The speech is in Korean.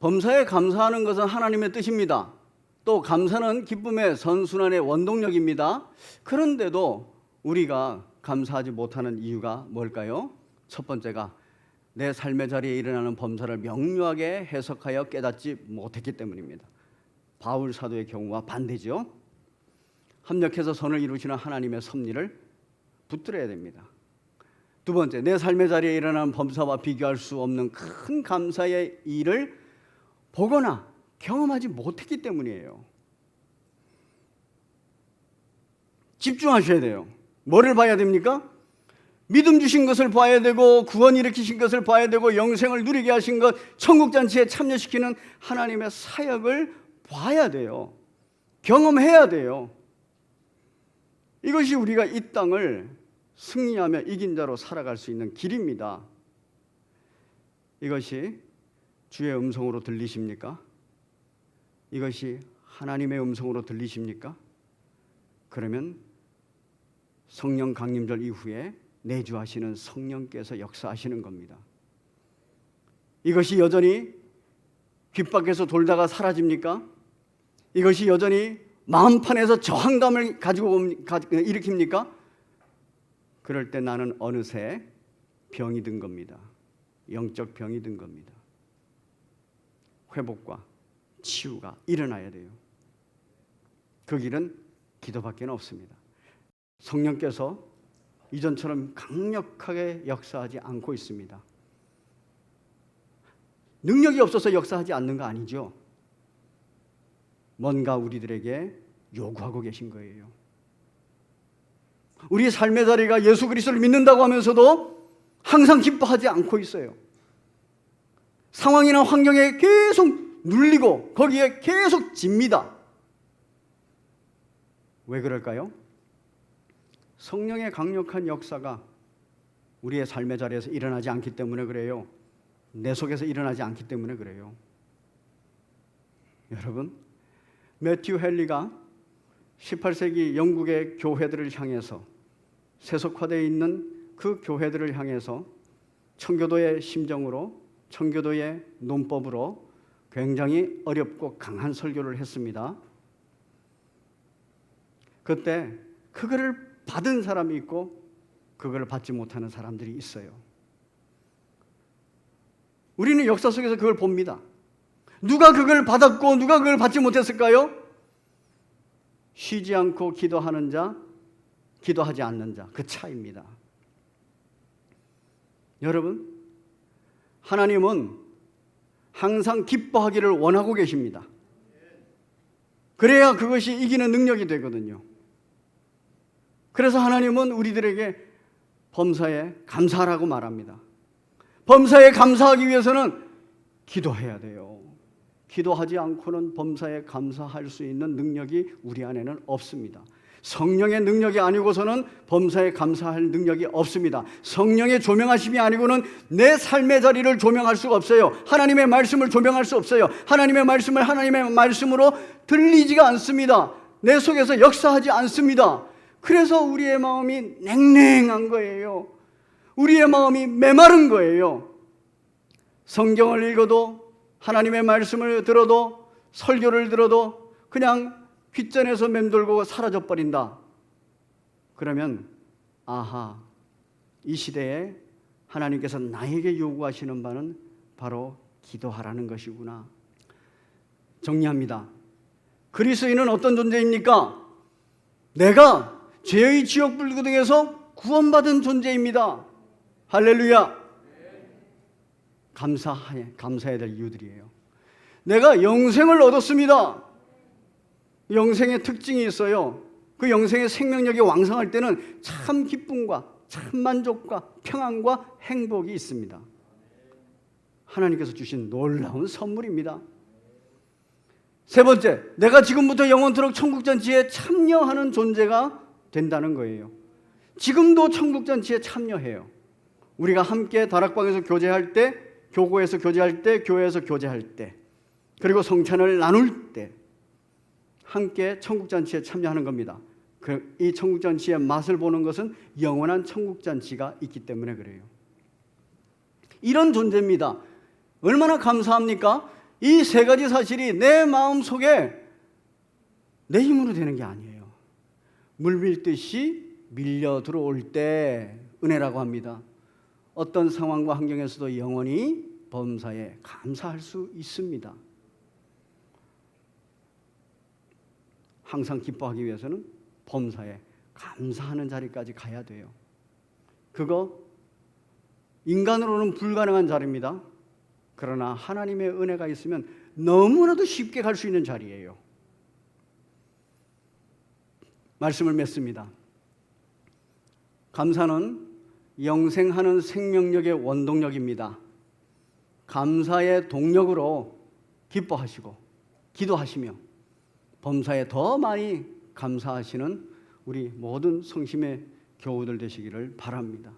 범사에 감사하는 것은 하나님의 뜻입니다. 또 감사는 기쁨의 선순환의 원동력입니다. 그런데도 우리가 감사하지 못하는 이유가 뭘까요? 첫 번째가 내 삶의 자리에 일어나는 범사를 명료하게 해석하여 깨닫지 못했기 때문입니다. 바울 사도의 경우와 반대죠. 합력해서 선을 이루시는 하나님의 섭리를 붙들어야 됩니다. 두 번째, 내 삶의 자리에 일어나는 범사와 비교할 수 없는 큰 감사의 일을 보거나 경험하지 못했기 때문이에요. 집중하셔야 돼요. 뭐를 봐야 됩니까? 믿음 주신 것을 봐야 되고, 구원 일으키신 것을 봐야 되고, 영생을 누리게 하신 것, 천국잔치에 참여시키는 하나님의 사역을 봐야 돼요. 경험해야 돼요. 이것이 우리가 이 땅을 승리하며 이긴 자로 살아갈 수 있는 길입니다. 이것이 주의 음성으로 들리십니까? 이것이 하나님의 음성으로 들리십니까? 그러면 성령 강림절 이후에 내주하시는 성령께서 역사하시는 겁니다. 이것이 여전히 귓밖에서 돌다가 사라집니까? 이것이 여전히 마음판에서 저항감을 가지고 일으킵니까? 그럴 때 나는 어느새 병이 든 겁니다. 영적 병이 든 겁니다. 회복과 치유가 일어나야 돼요. 그 길은 기도밖에 없습니다. 성령께서 이전처럼 강력하게 역사하지 않고 있습니다. 능력이 없어서 역사하지 않는 거 아니죠? 뭔가 우리들에게 요구하고 계신 거예요. 우리의 삶의 자리가 예수 그리스도를 믿는다고 하면서도 항상 기뻐하지 않고 있어요. 상황이나 환경에 계속 눌리고 거기에 계속 집니다. 왜 그럴까요? 성령의 강력한 역사가 우리의 삶의 자리에서 일어나지 않기 때문에 그래요. 내 속에서 일어나지 않기 때문에 그래요. 여러분, 매튜 헨리가 18세기 영국의 교회들을 향해서, 세속화되어 있는 그 교회들을 향해서 청교도의 심정으로, 청교도의 논법으로 굉장히 어렵고 강한 설교를 했습니다. 그때 그거를 받은 사람이 있고 그걸 받지 못하는 사람들이 있어요. 우리는 역사 속에서 그걸 봅니다. 누가 그걸 받았고 누가 그걸 받지 못했을까요? 쉬지 않고 기도하는 자, 기도하지 않는 자, 그 차이입니다. 여러분, 하나님은 항상 기뻐하기를 원하고 계십니다. 그래야 그것이 이기는 능력이 되거든요. 그래서 하나님은 우리들에게 범사에 감사하라고 말합니다. 범사에 감사하기 위해서는 기도해야 돼요. 기도하지 않고는 범사에 감사할 수 있는 능력이 우리 안에는 없습니다. 성령의 능력이 아니고서는 범사에 감사할 능력이 없습니다. 성령의 조명하심이 아니고는 내 삶의 자리를 조명할 수가 없어요. 하나님의 말씀을 조명할 수 없어요. 하나님의 말씀을 하나님의 말씀으로 들리지가 않습니다. 내 속에서 역사하지 않습니다. 그래서 우리의 마음이 냉랭한 거예요. 우리의 마음이 메마른 거예요. 성경을 읽어도, 하나님의 말씀을 들어도, 설교를 들어도 그냥 귓전에서 맴돌고 사라져 버린다. 그러면 아하, 이 시대에 하나님께서 나에게 요구하시는 바는 바로 기도하라는 것이구나. 정리합니다. 그리스도인은 어떤 존재입니까? 내가 죄의 지옥 불구덩이에서 구원받은 존재입니다. 할렐루야. 감사해야 될 이유들이에요. 내가 영생을 얻었습니다. 영생의 특징이 있어요. 그 영생의 생명력이 왕성할 때는 참 기쁨과 참 만족과 평안과 행복이 있습니다. 하나님께서 주신 놀라운 선물입니다. 세 번째, 내가 지금부터 영원토록 천국잔치에 참여하는 존재가 된다는 거예요. 지금도 천국잔치에 참여해요. 우리가 함께 다락방에서 교제할 때, 교고에서 교제할 때, 교회에서 교제할 때, 그리고 성찬을 나눌 때 함께 천국잔치에 참여하는 겁니다. 이 천국잔치의 맛을 보는 것은 영원한 천국잔치가 있기 때문에 그래요. 이런 존재입니다. 얼마나 감사합니까? 이 세 가지 사실이 내 마음 속에 내 힘으로 되는 게 아니에요. 물밀듯이 밀려 들어올 때 은혜라고 합니다. 어떤 상황과 환경에서도 영원히 범사에 감사할 수 있습니다. 항상 기뻐하기 위해서는 범사에 감사하는 자리까지 가야 돼요. 그거 인간으로는 불가능한 자리입니다. 그러나 하나님의 은혜가 있으면 너무나도 쉽게 갈 수 있는 자리예요. 말씀을 맺습니다. 감사는 영생하는 생명력의 원동력입니다. 감사의 동력으로 기뻐하시고 기도하시며 범사에 더 많이 감사하시는 우리 모든 성심의 교우들 되시기를 바랍니다.